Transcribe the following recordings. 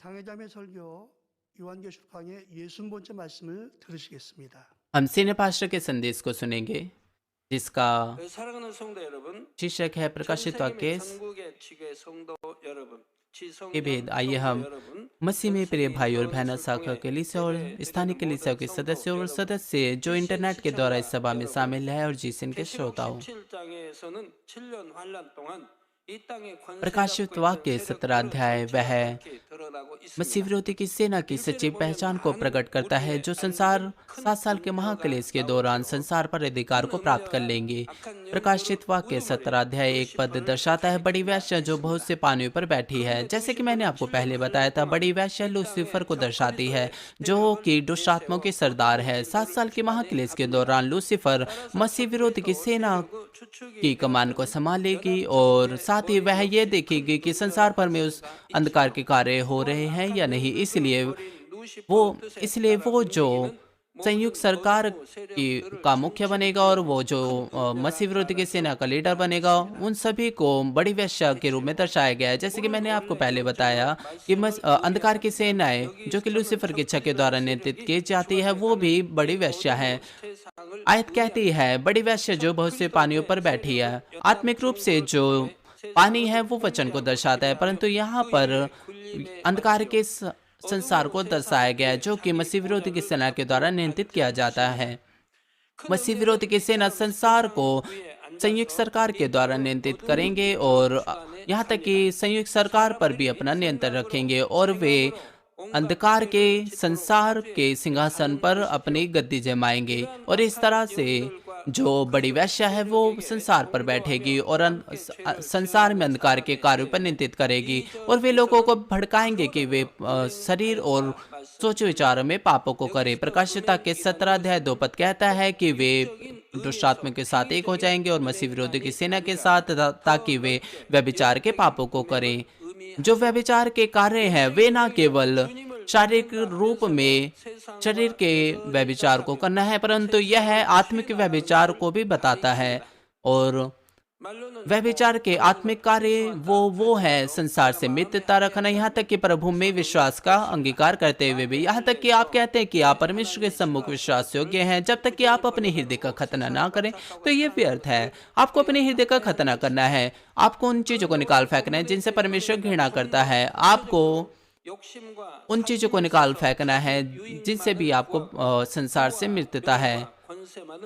당회자매 설교 요한계시록 강의 60번째 말씀을 들으시겠습니다. हम senior pastor के संदेश को सुनेंगे, जिसका 사랑하는 성도 여러분, शीर्षक है प्रकाशित वाक्य 전 세계 지교의 성도 여러분, के 지성령 भेद। आइए 성도 हम 여러분, मसीह में प्रिय 전체의 भाई और 전 बहनों, 세계 शाखा के लिए और 예배 स्थानीय 드리는 कलीसिया के 모든 सदस्य और 성도 सदस्य जो इंटरनेट के द्वारा इस सभा में 여러분, शामिल है और जिसन के 계시록 श्रोताओं। 17장에서는 7년 환란 동안 이 땅에 권세 प्रकाशित 잡고 वाक्य 있던 17 अध्याय वह 세력들이 드러나고 मसीह 있습니다. विरोधी की सेना की सच्ची पहचान को प्रकट करता है, जो संसार 7 साल के महाक्लेश के दौरान संसार पर अधिकार को प्राप्त कर लेंगे। प्रकाशित वाक्य 17 अध्याय 1 पद दर्शाता है बड़ी वेश्या जो बहुत से पानियों पर बैठी है। जैसे कि मैंने आपको पहले बताया था, बड़ी वेश्या लूसीफर को दर्शाती है, जो कि दुष्ट आत्माओं के सरदार है। 7 साल के महाक्लेश के दौरान लूसीफर मसीह विरोधी की सेना की कमान को संभालेगी और साथ ही वह यह देखेगी कि संसार भर में उस अंधकार के कार्य हो रहे हैं या नहीं। इसलिए वो जो संयुक्त सरकार का मुख्य बनेगा और वो जो मसीह विरोधी की सेना का लीडर बनेगा, उन सभी को बड़ी वेश्या के रूप में दर्शाया गया है। जैसे कि मैंने आपको पहले बताया कि अंधकार की सेनाएं जो कि लूसीफर की इच्छा के द्वारा नेतृत्व की जाती है, वो भी बड़ी वेश्या है। आयत कहती है बड़ी वेश्या जो बहुत से पानियों पर बैठी है। आत्मिक रूप से जो पानी है वो वचन को दर्शाता है, परंतु यहाँ पर अंधकार के संसार को दर्शाया गया है, जो कि मसीह विरोधी की सेना के द्वारा नियंत्रित किया जाता है। मसीह विरोधी की सेना संसार को संयुक्त सरकार के द्वारा नियंत्रित करेंगे और यहाँ तक कि संयुक्त सरकार पर भी अपना नियंत्रण रखेंगे और वे अंधकार के संसार के सिंहासन पर अपनी गद्दी जमाएंगे। और इस तरह से जो बड़ी वेश्या है वो संसार पर बैठेगी और संसार में अंधकार के कार्यों पर नियंत्रित करेगी और वे लोगों को भड़काएंगे कि वे शरीर और सोच विचारों में पापों को करें। प्रकाशिता के 17 अध्याय 2 पद कहता है कि वे दुष्ट आत्मा के साथ एक हो जाएंगे और मसीह विरोधी की सेना के साथ, ताकि वे व्यभिचार के पापों को करें। जो व्यभिचार के कार्य हैं वे न केवल शारीरिक रूप में शरीर के व्यभिचार को करना है, परंतु यह आत्मिक व्यभिचार को भी बताता है। और व्यभिचार के आत्मिक कार्य वो है संसार से मित्रता रखना, यहाँ तक कि प्रभु में विश्वास का अंगीकार करते हुए भी। यहाँ तक कि आप कहते हैं कि आप परमेश्वर के सम्मुख विश्वास योग्य हैं। जब तक कि आप अपने हृदय का खतना ना करें तो ये व्यर्थ है। आपको अपने हृदय का खतना करना है। आपको उन चीजों को निकाल फेंकना है जिनसे परमेश्वर घृणा करता है। आपको उन चीजों को निकाल फेंकना है जिनसे भी आपको संसार से मित्रता है।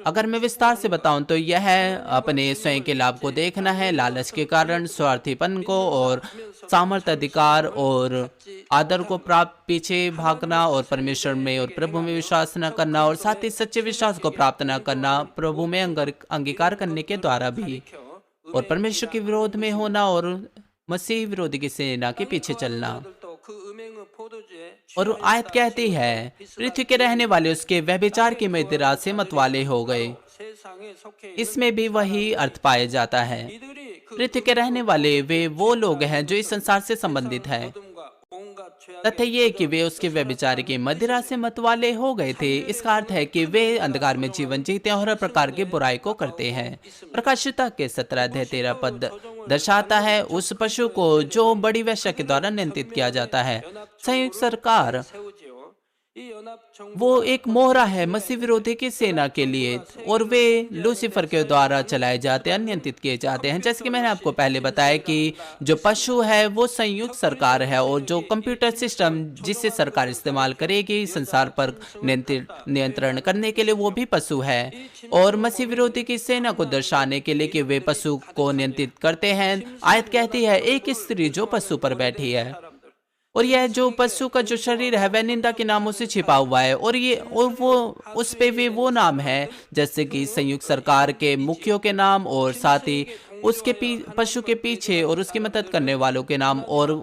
अगर मैं विस्तार से बताऊं तो यह अपने स्वयं के लाभ को देखना है, लालच के कारण स्वार्थीपन को और सामर्थ, अधिकार और आदर को प्राप्त पीछे भागना और परमेश्वर में और प्रभु में विश्वास न करना और साथ ही सच्चे विश्वास को प्राप्त न करना, प्रभु में अंगीकार करने के द्वारा भी, और परमेश्वर के विरोध में होना और मसीह विरोधी की सेना के पीछे चलना। और आयत कहती है पृथ्वी के रहने वाले उसके व्यभिचार की मदिरा से मतवाले हो गए। इसमें भी वही अर्थ पाया जाता है। पृथ्वी के रहने वाले वे वो लोग हैं जो इस संसार से संबंधित हैं। तथ्य ये कि वे उसके व्यभिचार की मदिरा से मतवाले हो गए थे। इसका अर्थ है कि वे अंधकार में जीवन जीते हैं और हर प्रकार की बुराई को करते हैं। प्रकाशिता के 17 अध्याय 13 पद दर्शाता है उस पशु को जो बड़ी वेश्या के द्वारा नियंत्रित किया जाता है। संयुक्त सरकार वो एक मोहरा है मसीह विरोधी की सेना के लिए और वे लूसीफर के द्वारा चलाए जाते हैं, नियंत्रित किए जाते हैं। जैसे कि मैंने आपको पहले बताया कि जो पशु है वो संयुक्त सरकार है और जो कंप्यूटर सिस्टम जिसे सरकार इस्तेमाल करेगी संसार पर नियंत्रण करने के लिए, वो भी पशु है। और मसीह विरोधी की सेना को दर्शाने के लिए कि वे पशु को नियंत्रित करते हैं, आयत कहती है एक स्त्री जो पशु पर बैठी है और यह जो पशु का जो शरीर है वह निंदा के नामों से छिपा हुआ है और वो उस पे भी वो नाम है जैसे कि संयुक्त सरकार के मुखियों के नाम और साथ ही उसके पशु के पीछे और उसकी मदद करने वालों के नाम और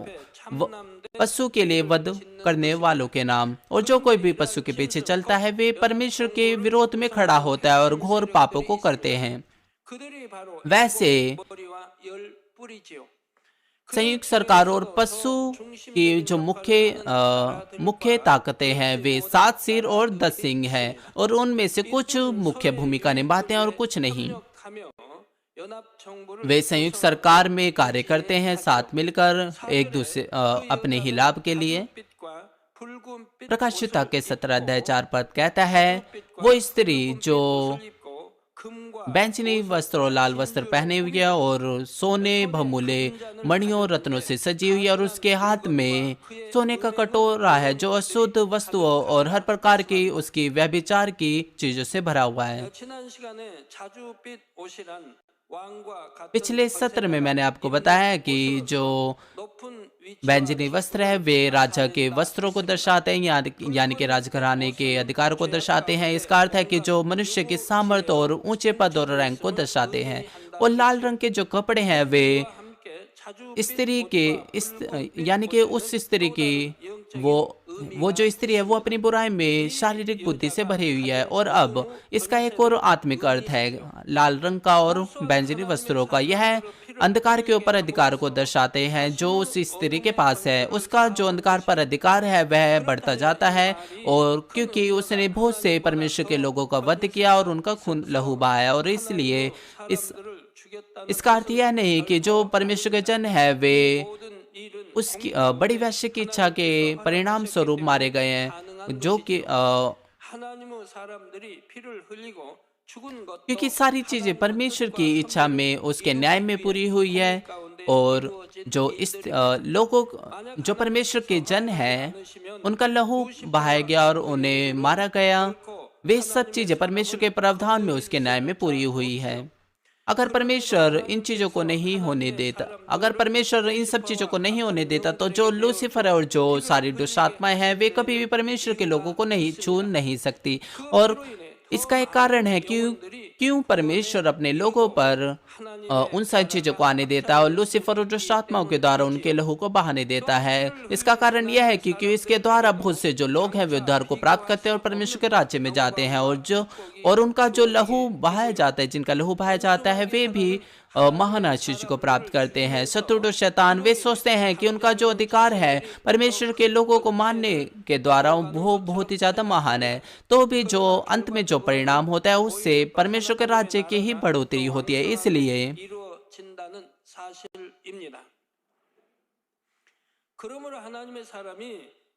पशु के लिए वध करने वालों के नाम। और जो कोई भी पशु के पीछे चलता है वे परमेश्वर के विरोध में खड़ा होता है और घोर पापों को करते हैं। वैसे संयुक्त सरकार और पशु की जो मुख्य ताकतें हैं वे 7 सिर और 10 सींग हैं और उनमें से कुछ मुख्य भूमिका निभाते हैं और कुछ नहीं। वे संयुक्त सरकार में कार्य करते हैं साथ मिलकर एक दूसरे अपने ही लाभ के लिए। 붉은빛 प्रकाशिता 옷을 के 17 अध्याय 입고 4 पद कहता है, वो स्त्री 붉은빛 जो 옷을 입고 금과 बैंगनी वस्त्र और लाल वस्त्र पहने हुई है और सोने बहुमूल्य मणियों और रत्नों से सजी हुई है, और उसके हाथ में सोने का कटोरा है जो अशुद्ध वस्तुओं और हर प्रकार की उसकी व्यभिचार की चीजों से भरा हुआ है। 지난 시간에 자주빛 옷이란 왕과 같은 पिछले सत्र में मैंने आपको 권세자가 बताया 입는 कि जो 옷으로서 높은 위치와 बैंगनी वस्त्र है वे राजा के वस्त्रों को दर्शाते हैं, यानी कि राजघराने के अधिकार को दर्शाते हैं। इसका अर्थ है कि जो मनुष्य की सामर्थ्य और ऊंचे पद और रैंक को दर्शाते हैं। और लाल रंग के जो कपड़े हैं वे 함께 자주빛 स्त्री के इस यानी कि उस स्त्री की वो जो स्त्री है वो अपनी बुराई में शारीरिक बुद्धि से भरी हुई है। और अब इसका एक और आत्मिक अर्थ है लाल रंग का और बैंगनी वस्त्रों का। यह अंधकार के ऊपर अधिकार को दर्शाते हैं जो उस स्त्री के पास है। उसका जो अंधकार पर अधिकार है वह बढ़ता जाता है, और क्योंकि उसने बहुत से परमेश्वर के लोगों का वध किया और उनका खून लहू बहाया, और इसलिए इसका अर्थ यह नहीं कि जो परमेश्वर के जन है वे उसकी बड़ी वैश्य की इच्छा के परिणाम स्वरूप मारे गए हैं, जो कि 하나님의 사람들이 피를 흘리고 죽은 것도 क्योंकि सारी चीजें परमेश्वर की इच्छा में उसके न्याय में पूरी हुई है। और जो इस लोगों जो परमेश्वर के जन हैं उनका लहू बहाया गया और उन्हें मारा गया, वे सब चीजें परमेश्वर के प्रावधान में उसके न्याय में पूरी हुई है। अगर परमेश्वर इन चीजों को नहीं होने देता, अगर परमेश्वर इन सब चीजों को नहीं होने देता, तो जो लूसीफर और जो सारी दुष्ट आत्माएं हैं वे कभी भी परमेश्वर के लोगों को नहीं छू नहीं सकती। और इसका एक कारण है क्यों परमेश्वर अपने लोगों पर उन सारी चीजों को आने देता है और लूसीफर और दुष्ट आत्माओं के द्वारा उनके लहू को बहाने देता है। इसका कारण यह है क्योंकि इसके द्वारा बहुत से जो लोग हैं वे उद्धार को प्राप्त करते हैं और परमेश्वर के राज्य में जाते हैं, और उनका जो लहू बहाया जाता है, जिनका लहू बहाया जाता है, वे भी महान आशीष को प्राप्त करते हैं। शत्रु और शैतान वे सोचते हैं कि उनका जो अधिकार है परमेश्वर के लोगों को मानने के द्वारा वो बहुत ही ज्यादा महान है, तो भी जो अंत में जो परिणाम होता है उससे परमेश्वर के राज्य की ही बढ़ोतरी होती है। इसलिए 이루어진다는 사실입니다. 그러므로 하나님의 사람이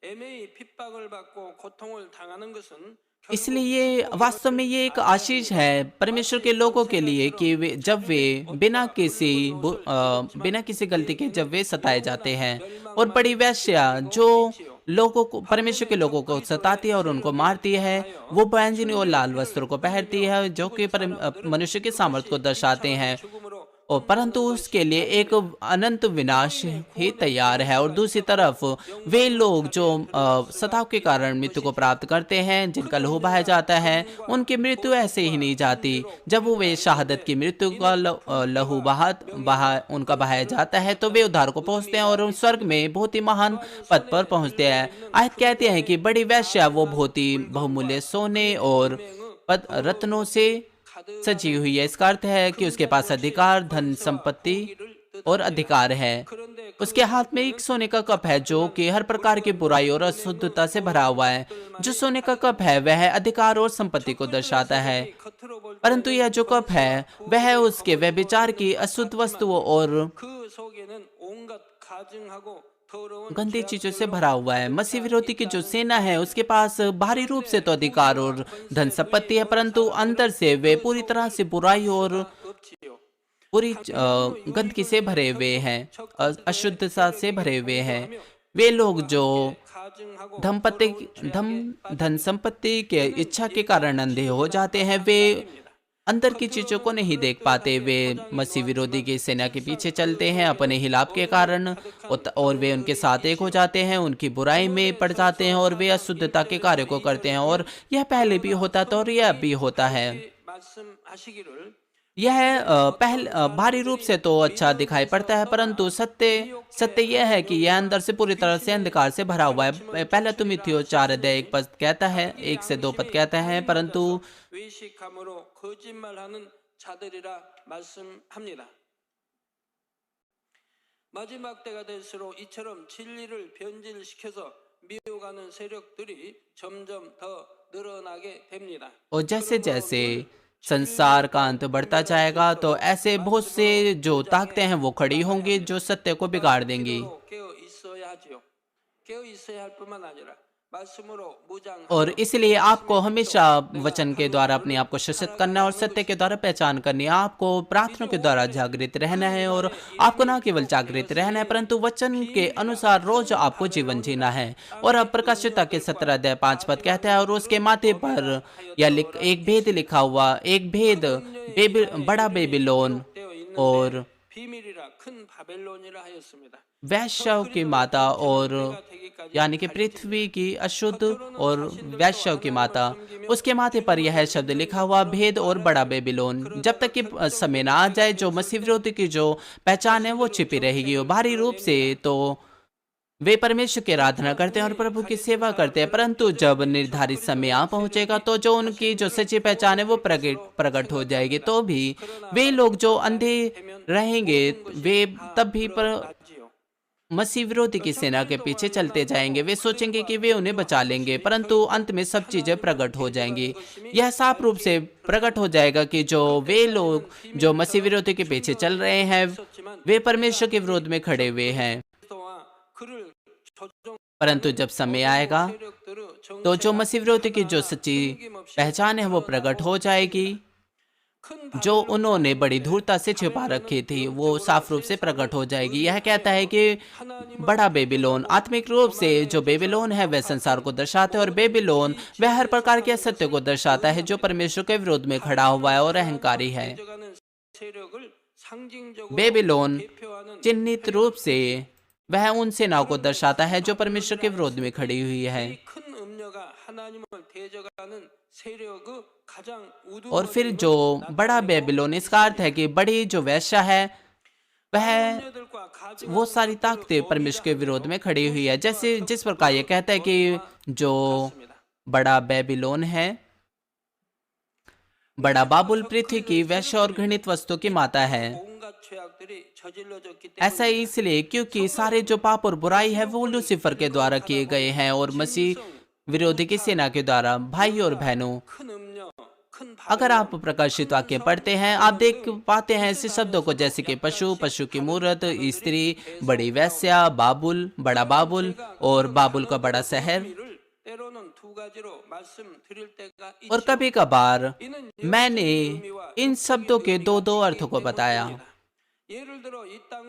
애매히 핍박을 받고 고통을 당하는 것은 इसलिए वास्तव में ये एक आशीष है परमेश्वर के लोगों के लिए कि जब वे बिना किसी गलती के जब वे सताए जाते हैं। और बड़ी वेश्या जो लोगों को परमेश्वर के लोगों को सताती है और उनको मारती है, वो बैंगनी और लाल वस्त्रों को पहनती है जो कि मनुष्य के सामर्थ्य को दर्शाते हैं, और परंतु उसके लिए एक अनंत विनाश ही तैयार है। और दूसरी तरफ वे लोग जो सताव के कारण मृत्यु को प्राप्त करते हैं, जिनका लहू बहाया जाता है, उनकी मृत्यु ऐसे ही नहीं जाती। जब वो शहादत की मृत्यु का लहू उनका बहाया जाता है तो वे उद्धार को पहुंचते हैं और स्वर्ग में बहुत ही महान पद पर पहुंचते हैं। आयत कहते हैं कि बड़ी वेश्या वो बहुत ही बहुमूल्य सोने और रत्नों से सजी हुई है। इसका अर्थ है कि उसके पास अधिकार, धन, संपत्ति और अधिकार है। उसके हाथ में एक सोने का कप है जो कि हर प्रकार की बुराई और अशुद्धता से भरा हुआ है। जो सोने का कप है वह अधिकार और संपत्ति को दर्शाता है, परंतु यह जो कप है वह उसके व्यभिचार की अशुद्ध वस्तुओं और गंदी चीजों से भरा हुआ है। मसीह विरोधी की जो सेना है उसके पास बाहरी रूप से तो अधिकार और धन संपत्ति है, परंतु अंदर से वे पूरी तरह से बुराई और पूरी गंदगी से भरे हुए हैं, अशुद्धता से भरे हुए हैं। वे लोग जो धन संपत्ति के इच्छा के कारण अंधे हो जाते हैं, वे अंदर की चीजों को नहीं देख पाते। वे मसीह विरोधी की सेना के पीछे चलते हैं अपने हिलाप के कारण, और वे उनके साथ एक हो जाते हैं, उनकी बुराई में पड़ जाते हैं और वे अशुद्धता के कार्य को करते हैं। और यह पहले भी होता था और यह भी होता है। यह बाहरी रूप से तो अच्छा दिखाई पड़ता है, परंतु सत्य यह है कि यह अंदर से पूरी तरह से अंधकार से भरा हुआ है। पहला तिमुथियुस 4 अध्याय 1 पद कहता है, 1 से 2 पद कहता है, परंतु 외식함으로 거짓말하는 자들이라 말씀합니다. 마지막 때가 될수록 이처럼 진리를 변질시켜서 미혹하는 세력들이 점점 더 늘어나게 됩니다. और जैसे जैसे संसार का अंत बढ़ता जाएगा तो ऐसे बहुत से जो ताकतें हैं वो खड़ी होंगी जो सत्य को बिगाड़ देंगी। 깨어 있어야 하지요. 깨어 있어야 할 뿐만 아니라 말씀으로 और 무장하여 इसलिए आपको हमेशा वचन के द्वारा अपने आप को सशक्त करना है और सत्य के द्वारा पहचान करनी है। आपको प्रार्थना के द्वारा जागृत रहना है और आपको न केवल जागृत रहना है परंतु वचन के अनुसार रोज आपको जीवन जीना है। और अब प्रकाशिता के 17 अध्याय 5 पद कहता है, और उसके माथे पर एक भेद लिखा हुआ, एक भेद बड़ा बेबीलोन और 비밀이라 큰 바벨론이라 하였습니다. वैश्याओं की माता और यानी कि पृथ्वी की अशुद्ध और वैश्याओं की माता, उसके माथे पर यह शब्द लिखा हुआ, भेद और बड़ा बेबीलोन। जब तक कि समय ना आ जाए जो मसीह विरोधी की जो पहचान है वो छिपी रहेगी। और बाहरी रूप से तो वे परमेश्वर की आराधना करते हैं और प्रभु की सेवा करते हैं, परंतु जब निर्धारित समय आ पहुंचेगा तो जो उनकी जो सच्ची पहचान है वो प्रकट हो जाएगी। तो भी वे लोग जो अंधे रहेंगे वे तब भी मसीह विरोधी की सेना के पीछे चलते जाएंगे। वे सोचेंगे कि वे उन्हें बचा लेंगे, परंतु अंत में सब चीजें प्रकट हो जाएंगी। यह साफ रूप से प्रकट हो जाएगा कि जो वे लोग जो मसीह विरोधी के पीछे चल रहे हैं वे परमेश्वर के विरोध में खड़े हुए हैं। परंतु जब समय आएगा तो जो मसीह विरोधी की जो सच्ची पहचान है वो प्रकट हो जाएगी। जो उन्होंने बड़ी धूर्तता से छिपा रखी थी वो साफ रूप से प्रकट हो जाएगी। यह कहता है कि बड़ा बेबीलोन, आत्मिक रूप से जो बेबीलोन है वह संसार को दर्शाता है और बेबीलोन वह हर प्रकार के असत्य को दर्शाता है जो परमेश्वर के विरोध में खड़ा हुआ है और अहंकारी है। बेबीलोन चिन्हित रूप से वह उन सेनाओं को दर्शाता है जो परमेश्वर के विरोध में खड़ी हुई है। और फिर जो बड़ा बेबीलोन, इसका अर्थ है कि बड़ी जो वैश्या है वह वो सारी ताकतें परमेश्वर के विरोध में खड़ी हुई है। जैसे जिस प्रकार ये कहता है कि जो बड़ा बेबीलोन है, बड़ा बाबुल पृथ्वी की वैश्या और घृणित वस्तु की माता है। ऐसा इसलिए क्योंकि सारे जो पाप और बुराई है वो लूसीफर के द्वारा किए गए हैं और मसीह विरोधी की सेना के द्वारा। भाई और बहनों, अगर आप प्रकाशित वाक्य पढ़ते हैं आप देख पाते हैं ऐसे शब्दों को जैसे कि पशु, पशु की मूरत, स्त्री, बड़ी वैश्या, बाबुल, बड़ा बाबुल और बाबुल का बड़ा शहर। और कभी कभार मैंने इन शब्दों के दो अर्थों को बताया।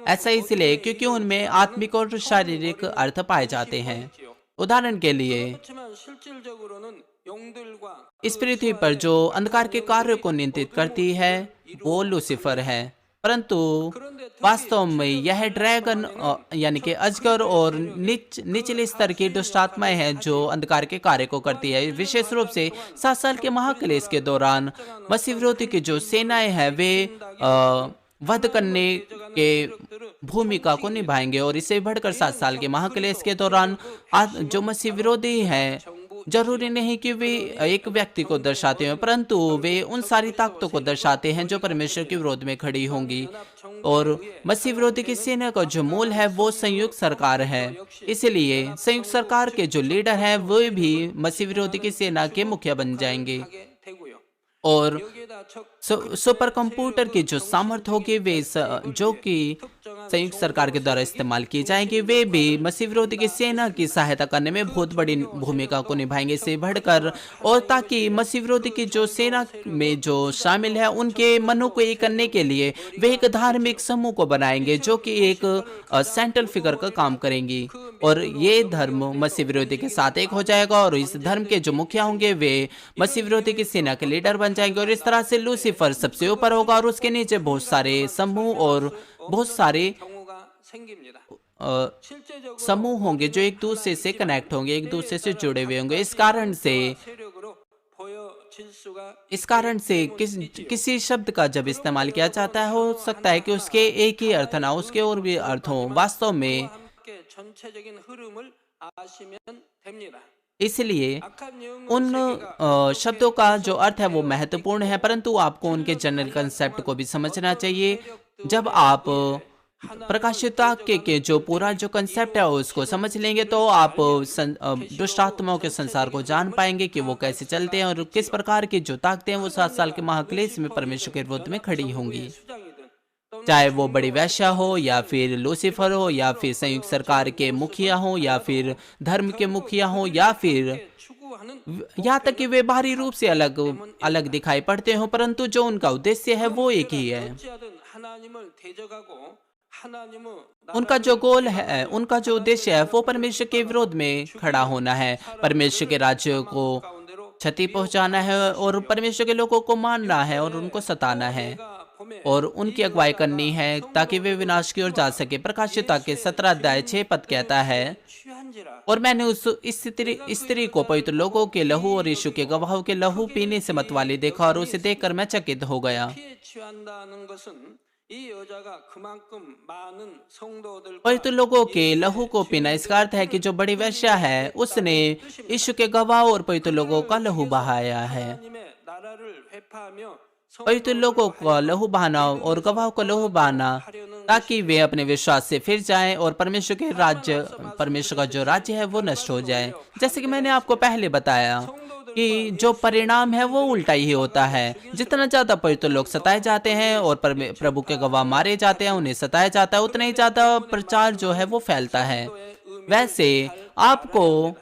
ऐसा इसलिए क्योंकि उनमें आत्मिक और शारीरिक अर्थ पाए जाते हैं। उदाहरण के लिए इस पृथ्वी पर जो अंधकार के कार्य को नियंत्रित करती है वो लूसीफर है, परंतु वास्तव में यह ड्रैगन यानी कि अजगर और निचले स्तर की दुष्ट आत्माएं हैं जो अंधकार के कार्य को करती है। विशेष रूप से 7 साल के महाक्लेश के दौरान मसीह विरोधी की जो सेनाएं हैं वे वध करने के भूमिका को निभाएंगे। और इससे बढ़कर 7 साल के महाक्लेश के दौरान जो मसीह विरोधी हैं जरूरी नहीं कि वे एक व्यक्ति को दर्शाते हैं, परंतु वे उन सारी ताकतों को दर्शाते हैं जो परमेश्वर के विरोध में खड़ी होंगी। और मसीह विरोधी की सेना का जो मूल है वो संयुक्त सरकार है। इसलिए संयुक्त सरकार के जो लीडर हैं वो भी मसीह विरोधी की सेना के मुखिया बन जाएंगे। और सुपर कंप्यूटर की जो सामर्थ्य होगी वे जो कि संयुक्त सरकार के द्वारा इस्तेमाल की जाएंगी वे भी मसीह विरोधी की सेना की सहायता करने में बहुत बड़ी भूमिका को निभाएंगे इससे बढ़कर। और ताकि मसीह विरोधी की जो सेना में जो शामिल है उनके मनों को एक करने के लिए वे एक धार्मिक समूह को बनाएंगे जो कि एक सेंट्रल फिगर का काम करेंगी। और ये धर्म मसीह विरोधी के साथ एक हो जाएगा और इस धर्म के जो मुखिया होंगे वे मसीह विरोधी की सेना के लीडर बन जाएंगे। और इस तरह से लूसीफर सबसे ऊपर होगा और उसके नीचे बहुत सारे समूह और बहुत सारे समूह होंगे जो एक दूसरे से कनेक्ट होंगे, एक दूसरे से जुड़े हुए होंगे। इस कारण से किसी शब्द का जब इस्तेमाल किया जाता है हो सकता है कि उसके एक ही अर्थ ना उसके और भी अर्थ हो। वास्तव में इसलिए उन शब्दों का जो अर्थ है वो महत्वपूर्ण है, परंतु आपको उनके जनरल कंसेप्ट को भी समझना चाहिए। जब आप प्रकाशित वाक्य के जो पूरा जो कंसेप्ट है उसको समझ लेंगे तो आप दुष्ट आत्माओं के संसार को जान पाएंगे कि वो कैसे चलते हैं और किस प्रकार की जो ताकतें हैं वो 7 साल के महाक्लेश में परमेश्वर के विरोध में खड़ी होंगी। चाहे वो बड़ी वैश्या हो या फिर लूसीफर हो या फिर संयुक्त सरकार के मुखिया हो या फिर धर्म के मुखिया हो या फिर यहाँ तक कि वे बाहरी रूप से अलग अलग दिखाई पड़ते हो, परंतु जो उनका उद्देश्य है वो एक ही है। उनका जो गोल है, उनका जो उद्देश्य है वो परमेश्वर के विरोध में खड़ा होना है, परमेश्वर के राज्य को क्षति पहुंचाना है और परमेश्वर के लोगों को मारना है और उनको सताना है और उनकी अगुवाई करनी है ताकि वे विनाश की ओर जा सके। प्रकाशित के 17 अध्याय 6 पद कहता है, और मैंने उस स्त्री को पवित्र लोगों के लहू और यीशु के गवाहों के लहू पीने से मतवाली देखा और उसे देखकर मैं चकित हो गया। पवित्र लोगों के लहू को पीना इसका अर्थ है कि जो बड़ी वेश्या है उसने यीशु के गवाह और पवित्र लोगों का लहू बहाया है। पवित्र लोगों का लहू बहाना और गवाह को लहू बहाना ताकि वे अपने विश्वास से फिर जाएं और परमेश्वर के राज्य, परमेश्वर का जो राज्य है वो नष्ट हो जाए। जैसे कि मैंने आपको पहले बताया कि जो परिणाम है वो उल्टा ही होता है। जितना ज्यादा पवित्र लोग सताए जाते हैं और प्रभु के गवाह मारे जाते हैं, उन्हें सताया जाता है, उतना ही ज्यादा प्रचार जो है वो फैलता है। वैसे आपको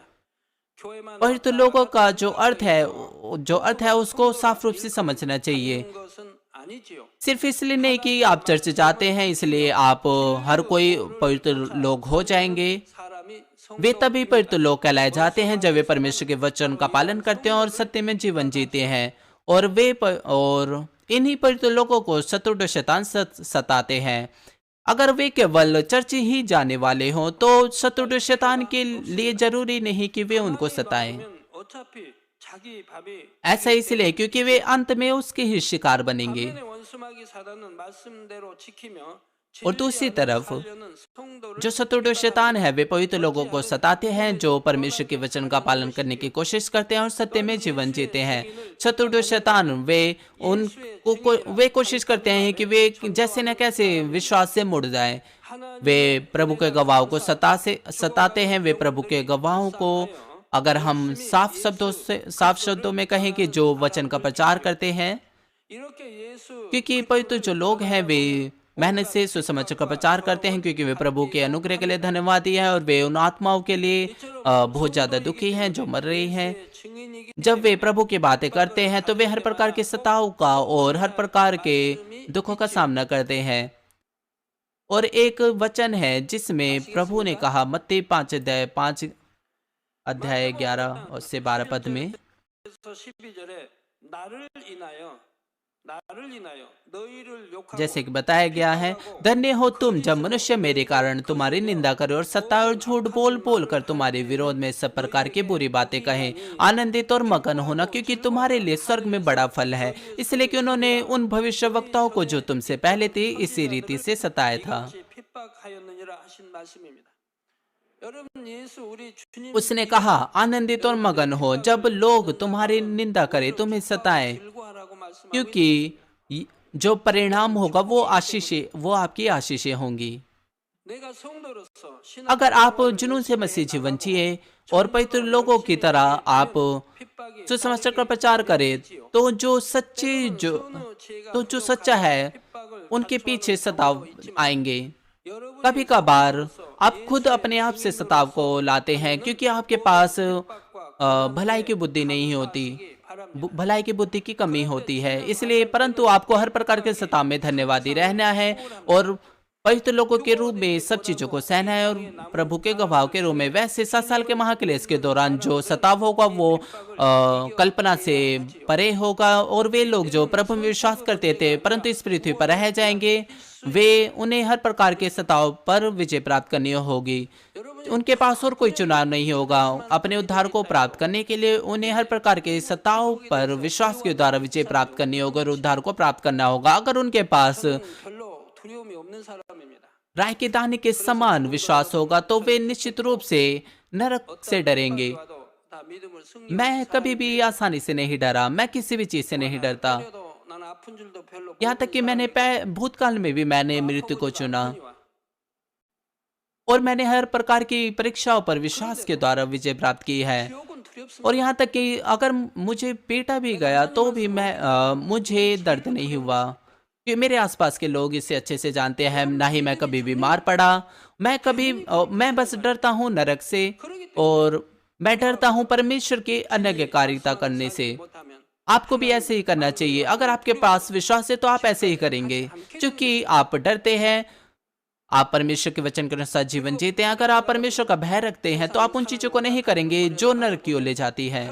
पवित्र लोगों का जो अर्थ है उसको साफ रूप से समझना चाहिए। सिर्फ इसलिए नहीं कि आप चर्च जाते हैं इसलिए आप हर कोई पवित्र लोग हो जाएंगे। वे तभी पवित्र लोग कहलाए जाते हैं जब वे परमेश्वर के वचन का पालन करते हैं और सत्य में जीवन जीते हैं। और इन्हीं पवित्र लोगों को शत्रु शैतान सताते हैं। अगर वे केवल चर्च ही जाने वाले हों तो शत्रु शैतान के लिए जरूरी नहीं कि वे उनको सताएं। ऐसा इसलिए क्योंकि वे अंत में उसके ही शिकार बनेंगे। और दूसरी तरफ जो शत्रु शैतान है वे पवित्र लोगों को सताते हैं जो परमेश्वर के वचन का पालन करने की कोशिश करते हैं और सत्य में जीवन जीते हैं। शत्रु शैतान वे कोशिश करते हैं कि वे जैसे न कैसे विश्वास से मुड़ जाएं। वे प्रभु के गवाहों को सताते हैं। वे प्रभु के गवाहों को, अगर हम साफ शब्दों में कहें कि जो वचन का प्रचार करते हैं, क्योंकि पवित्र जो लोग हैं वे मेहनत से सुसमाचार का प्रचार करते हैं क्योंकि वे प्रभु के अनुग्रह के लिए धन्यवादी हैं और वे उन आत्माओं के लिए बहुत ज्यादा दुखी हैं जो मर रही हैं। जब वे प्रभु की बातें करते हैं तो वे हर प्रकार के सताव का और हर प्रकार के दुखों का सामना करते हैं। और एक वचन है जिसमें प्रभु ने कहा, मत्ती 5 अध्याय 11 से 12 पद में, जैसे कि बताया गया है, धन्य हो तुम जब मनुष्य मेरे कारण तुम्हारी निंदा करे और सत्ता और झूठ बोल कर तुम्हारे विरोध में सब प्रकार की बुरी बातें कहें। आनंदित और मगन होना क्योंकि तुम्हारे लिए स्वर्ग में बड़ा फल है, इसलिए कि उन्होंने उन भविष्यवक्ताओं को जो तुमसे पहले थे इसी रीति से सताया था। उसने कहा, आनंदित और मगन हो जब लोग तुम्हारी निंदा करें, तुम्हें सताएं, क्योंकि जो परिणाम होगा वो आपकी आशीषें होंगी। अगर आप जुनून से मसीह जीवन जिए और पवित्र लोगों की तरह आप सुसमाचार का प्रचार करें तो जो सच्चा है उनके पीछे सताव आएंगे। कभी कभार आप खुद अपने आप से सताव को लाते हैं क्योंकि आपके पास भलाई की बुद्धि नहीं होती, भलाई की बुद्धि की कमी होती है, इसलिए परंतु आपको हर प्रकार के सताव में धन्यवादी रहना है और पवित्र लोगों के रूप में सब चीजों को सहना है और प्रभु के गवाह के रूप में। वैसे 7 साल के महाक्लेश के दौरान जो सताव होगा वो कल्पना से परे होगा और वे लोग जो प्रभु में विश्वास करते थे परंतु इस पृथ्वी पर रह जाएंगे, उन्हें हर प्रकार के सताव पर विजय प्राप्त करनी होगी। उनके पास और कोई चुनाव नहीं होगा। अपने उद्धार को प्राप्त करने के लिए उन्हें हर प्रकार के सताव पर विश्वास के द्वारा विजय प्राप्त करनी होगा और उद्धार को प्राप्त करना होगा। अगर उनके पास राय के दाने के समान विश्वास होगा तो वे निश्चित रूप से नरक से डरेंगे। मैं कभी भी आसानी से नहीं डरा, मैं किसी भी चीज से नहीं डरता। यहाँ तक कि मैंने भूतकाल में भी मैंने मृत्यु को चुना और मैंने हर प्रकार की परीक्षाओं पर विश्वास के द्वारा विजय प्राप्त की है। और यहाँ तक कि अगर मुझे पीटा भी गया तो भी मुझे दर्द नहीं हुआ कि मेरे आसपास के लोग इसे अच्छे से जानते हैं, ना ही मैं कभी बीमार पड़ा। मैं बस डरता हूँ नरक से, और मैं डरता हूँ परमेश्वर की अनन्यकारिता करने से। आपको भी ऐसे ही करना चाहिए। अगर आपके पास विश्वास है तो आप ऐसे ही करेंगे, क्योंकि आप डरते हैं। आप परमेश्वर के वचन के अनुसार जीवन जीते हैं। अगर आप परमेश्वर का भय रखते हैं तो आप उन चीजों को नहीं करेंगे जो नरक की ओर ले जाती है।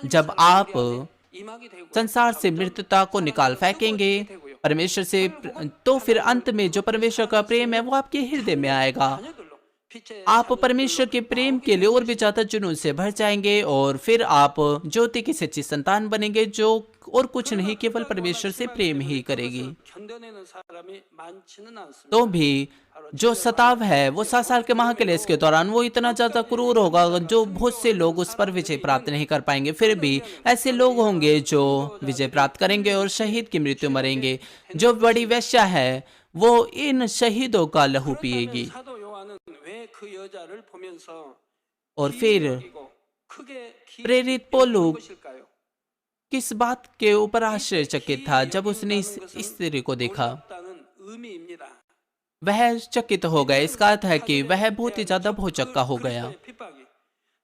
जब आप संसार से मृत्युता को निकाल फेंकेंगे परमेश्वर से, तो फिर अंत में जो परमेश्वर का प्रेम है वो आपके हृदय में आएगा। आप परमेश्वर के प्रेम के लिए और भी ज्यादा जुनून से भर जाएंगे, और फिर आप ज्योति की सच्ची संतान बनेंगे, जो और कुछ नहीं केवल परमेश्वर से प्रेम ही करेगी। तो भी जो सताव है वो 7 साल के महाक्लेश के दौरान वो इतना ज्यादा क्रूर होगा जो बहुत से लोग उस पर विजय प्राप्त नहीं कर पाएंगे। फिर भी ऐसे लोग होंगे जो विजय प्राप्त करेंगे और शहीद की मृत्यु मरेंगे। जो बड़ी वेश्या है वो इन शहीदों का लहू पिएगी। और फिर प्रेरित पौलुस किस बात के ऊपर आश्चर्यचकित था जब उसने इस स्त्री को देखा? वह चकित हो गया। इसका अर्थ है कि वह बहुत ही ज्यादा भौचक्का हो गया,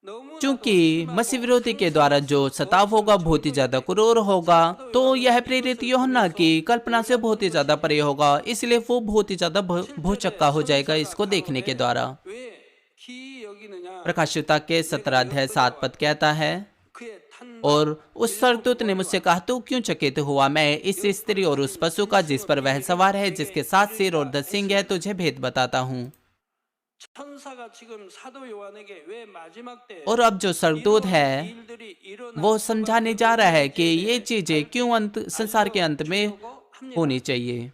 क्योंकि मसीह विरोधी के द्वारा जो सताव होगा बहुत ही ज्यादा क्रूर होगा। तो यह प्रेरित यूहन्ना की कल्पना से बहुत ही ज्यादा परे होगा, इसलिए वो बहुत ही ज्यादा भौचक्का हो जाएगा इसको देखने के द्वारा। प्रकाशिता के 17 अध्याय 7 पद कहता है, और उस स्वर्गदूत ने मुझसे कहा, तू क्यों चकित हुआ? मैं इस स्त्री और उस पशु का जिस पर वह सवार है, जिसके 7 सिर और 10 सींग है, तुझे भेद बताता हूँ। और अब जो स्वर्गदूत है वो समझाने जा रहा है कि ये चीजें क्यों संसार के अंत में होनी चाहिए।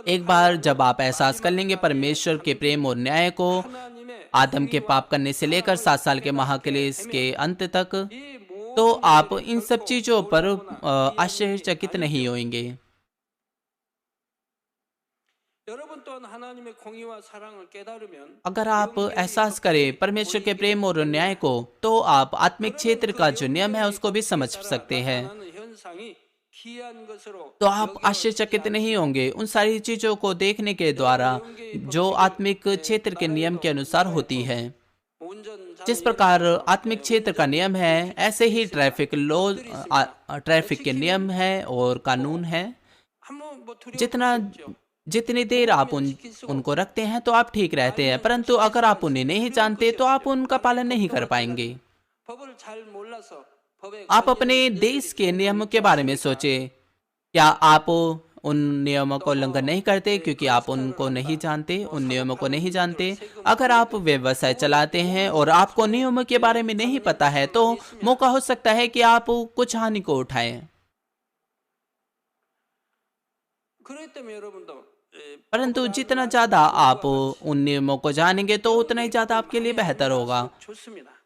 एक बार जब आप एहसास कर लेंगे परमेश्वर के प्रेम और न्याय को, आदम के पाप करने से लेकर 7 साल के महाक्लेश के अंत तक, तो आप इन सब चीजों पर आश्चर्यचकित नहीं होंगे। अगर आप एहसास करें परमेश्वर के प्रेम और न्याय को, तो आप आत्मिक क्षेत्र का जो नियम है उसको भी समझ सकते हैं। तो आप आश्चर्यचकित नहीं होंगे उन सारी चीजों को देखने के द्वारा जो आत्मिक क्षेत्र के नियम के अनुसार होती है। जिस प्रकार आत्मिक क्षेत्र का नियम है, ऐसे ही ट्रैफिक के नियम है और कानून है। जितनी देर आप उनको रखते हैं तो आप ठीक रहते हैं, परंतु अगर आप उन्हें नहीं जानते तो आप उनका पालन नहीं कर पाएंगे। आप अपने देश के नियमों के बारे में सोचें। क्या आप उन नियमों को उल्लंघन नहीं करते क्योंकि आप उनको नहीं जानते, उन नियमों को नहीं जानते? अगर आप व्यवसाय चलाते हैं और आपको नियमों के बारे में नहीं पता है, तो मौका हो सकता है कि आप कुछ हानि को उठाएं। परंतु जितना ज्यादा आप उन नियमों को जानेंगे तो उतना ही ज्यादा आपके लिए बेहतर होगा।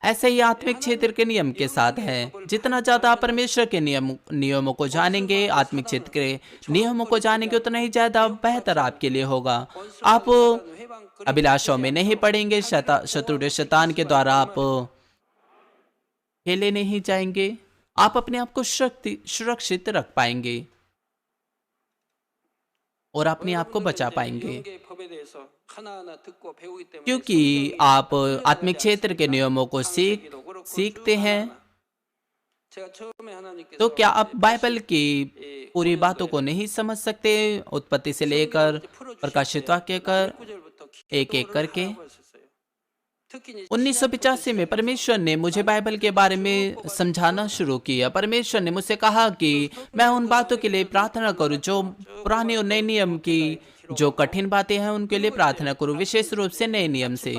ऐसे ही आत्मिक क्षेत्र के नियम के साथ है। जितना ज्यादा आप परमेश्वर के नियमों को जानेंगे, आत्मिक क्षेत्र के नियमों को जानेंगे, उतना ही ज्यादा बेहतर आपके लिए होगा। आप अभिलाषाओं में नहीं पड़ेंगे, शत्रु शैतान के द्वारा आप खेले नहीं जाएंगे। आप अपने आप को सुरक्षित रख पाएंगे और अपने आप को बचा पाएंगे, क्योंकि आप आत्मिक क्षेत्र के नियमों को सीखते हैं। तो क्या आप बाइबल की पूरी बातों को नहीं समझ सकते? उत्पत्ति से लेकर प्रकाशित वाक्य कर एक एक करके। 1985 में परमेश्वर ने मुझे बाइबल के बारे में समझाना शुरू किया। परमेश्वर ने मुझसे कहा कि मैं उन बातों के लिए प्रार्थना करूं जो पुराने और नए नियम की जो कठिन बातें हैं उनके लिए प्रार्थना करूं, विशेष रूप से नए नियम से।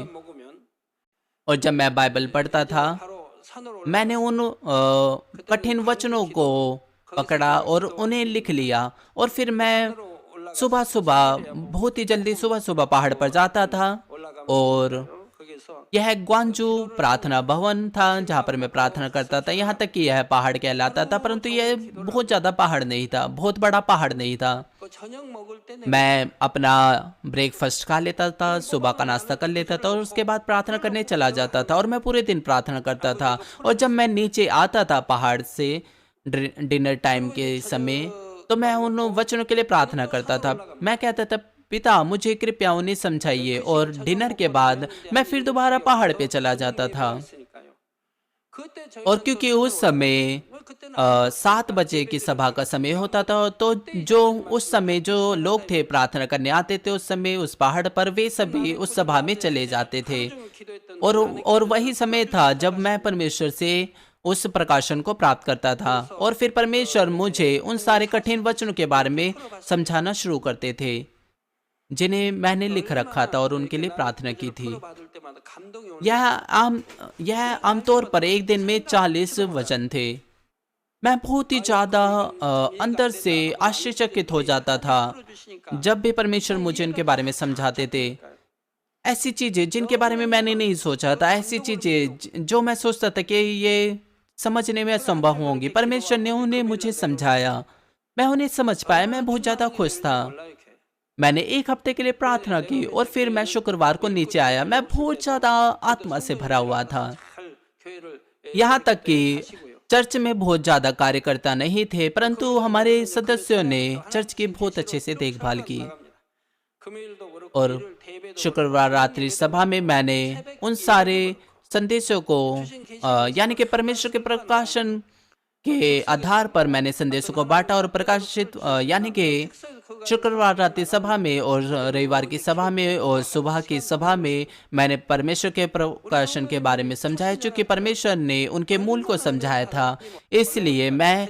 और जब मैं बाइबल पढ़ता था, मैंने उन कठिन वचनों को पकड़ा और उन्हें लिख लिया। और फिर मैं सुबह सुबह बहुत ही जल्दी सुबह पहाड़ पर जाता था, और यह ग्वांजू प्रार्थना भवन था जहाँ पर मैं प्रार्थना करता था। यहाँ तक कि यह पहाड़ कहलाता था, परंतु यह बहुत ज्यादा पहाड़ नहीं था, बहुत बड़ा पहाड़ नहीं था। मैं अपना ब्रेकफास्ट खा लेता था, सुबह का नाश्ता कर लेता था और उसके बाद प्रार्थना करने चला जाता था, और मैं पूरे दिन प्रार्थना करता था। और जब मैं नीचे आता था पहाड़ से, डिनर टाइम के समय, तो मैं उन वचनों के लिए प्रार्थना करता था। मैं कहता था, पिता मुझे कृपया उन्हें समझाइए, और डिनर के बाद मैं फिर दोबारा पहाड़ पे चला जाता था। और क्योंकि उस समय 7 बजे की सभा का समय होता था, तो जो उस समय जो लोग थे प्रार्थना करने आते थे उस समय उस पहाड़ पर, वे सभी उस सभा में चले जाते थे। और वही समय था जब मैं परमेश्वर से उस प्रकाशन को प्राप्त करता था, और फिर परमेश्वर मुझे उन सारे कठिन वचनों के बारे में समझाना शुरू करते थे जिन्हें मैंने लिख रखा था और उनके लिए प्रार्थना की थी। यह आम यह आमतौर पर एक दिन में 40 वचन थे। मैं बहुत ही ज्यादा अंदर से आश्चर्यचकित हो जाता था जब भी परमेश्वर मुझे उनके बारे में समझाते थे। ऐसी चीजें जिनके बारे में मैंने नहीं सोचा था, ऐसी चीजें जो मैं सोचता था कि ये समझने में असंभव होंगी, परमेश्वर ने उन्हें मुझे समझाया। मैं उन्हें समझ पाया। मैं बहुत ज्यादा खुश था। मैंने 1 हफ्ते के लिए प्रार्थना की और फिर मैं शुक्रवार को नीचे आया। मैं बहुत ज्यादा आत्मा से भरा हुआ था। यहाँ तक कि चर्च में बहुत ज्यादा कार्यकर्ता नहीं थे, परंतु हमारे सदस्यों ने चर्च की बहुत अच्छे से देखभाल की। और शुक्रवार रात्रि सभा में मैंने उन सारे संदेशों को यानी कि परमेश्वर के प्रकाशन के आधार पर मैंने संदेशों को बांटा और प्रकाशित यानी कि शुक्रवार रात्रि सभा में और रविवार की सभा में और सुबह की सभा में मैंने परमेश्वर के प्रकाशन के बारे में समझाया, क्योंकि परमेश्वर ने उनके मूल को समझाया था। इसलिए मैं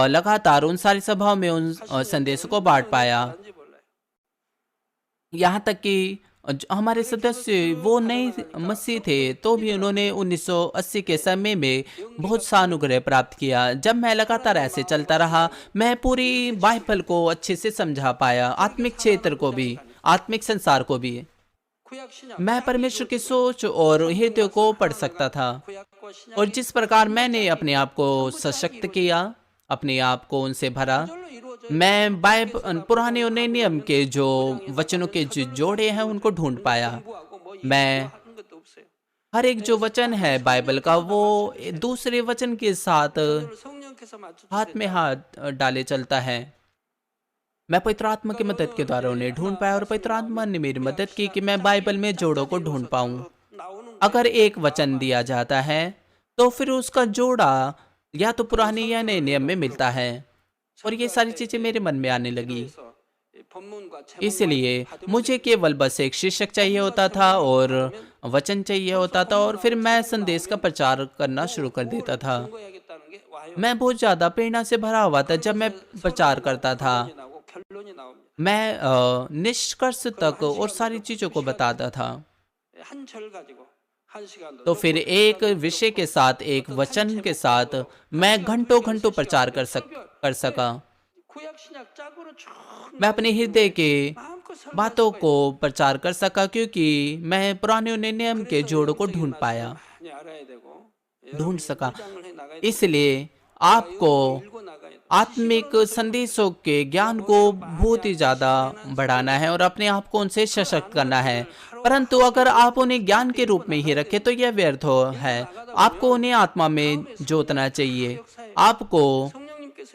लगातार उन सारी सभाओं में उन संदेशों को बांट पाया। यहाँ तक कि हमारे सदस्य वो नए मसीह थे, तो भी उन्होंने 1980 के समय में बहुत सा अनुग्रह प्राप्त किया। जब मैं लगातार ऐसे चलता रहा, मैं पूरी बाइबल को अच्छे से समझा पाया, आत्मिक क्षेत्र को भी, आत्मिक संसार को भी। मैं परमेश्वर की सोच और हृदय को पढ़ सकता था। और जिस प्रकार मैंने अपने आप को सशक्त किया, अपने आप को उनसे भरा, मैं बाइबल पुराने और नए नियम के जो वचनों के जो जोड़े हैं उनको ढूंढ पाया। मैं हर एक जो वचन है बाइबल का, वो दूसरे वचन के साथ हाथ में हाथ डाले चलता है। मैं पवित्र आत्मा की मदद के द्वारा उन्हें ढूंढ पाया, और पवित्र आत्मा ने मेरी मदद की कि मैं बाइबल में जोड़ों को ढूंढ पाऊं। अगर एक वचन दिया जाता है तो फिर उसका जोड़ा या तो पुराने या नए नियम में मिलता है, और ये सारी चीजें मेरे मन में आने लगी। इसलिए मुझे केवल बस एक शीर्षक चाहिए होता था और वचन चाहिए होता था, और फिर मैं संदेश का प्रचार करना शुरू कर देता था। मैं बहुत ज्यादा प्रेरणा से भरा हुआ था। जब मैं प्रचार करता था, मैं निष्कर्ष तक और सारी चीजों को बताता था। तो फिर एक विषय के साथ, एक वचन के साथ मैं घंटों घंटों प्रचार कर सका। मैं अपने हृदय के बातों को प्रचार कर सका, क्योंकि मैं पुराने और नए नियम के जोड़ों को ढूंढ सका। इसलिए आपको आत्मिक संदेशों के ज्ञान को बहुत ही ज्यादा बढ़ाना है और अपने आप को उनसे सशक्त करना है। परंतु अगर आप उन्हें ज्ञान के रूप में ही रखें तो यह व्यर्थ है। आपको उन्हें आत्मा में जोतना चाहिए। आपको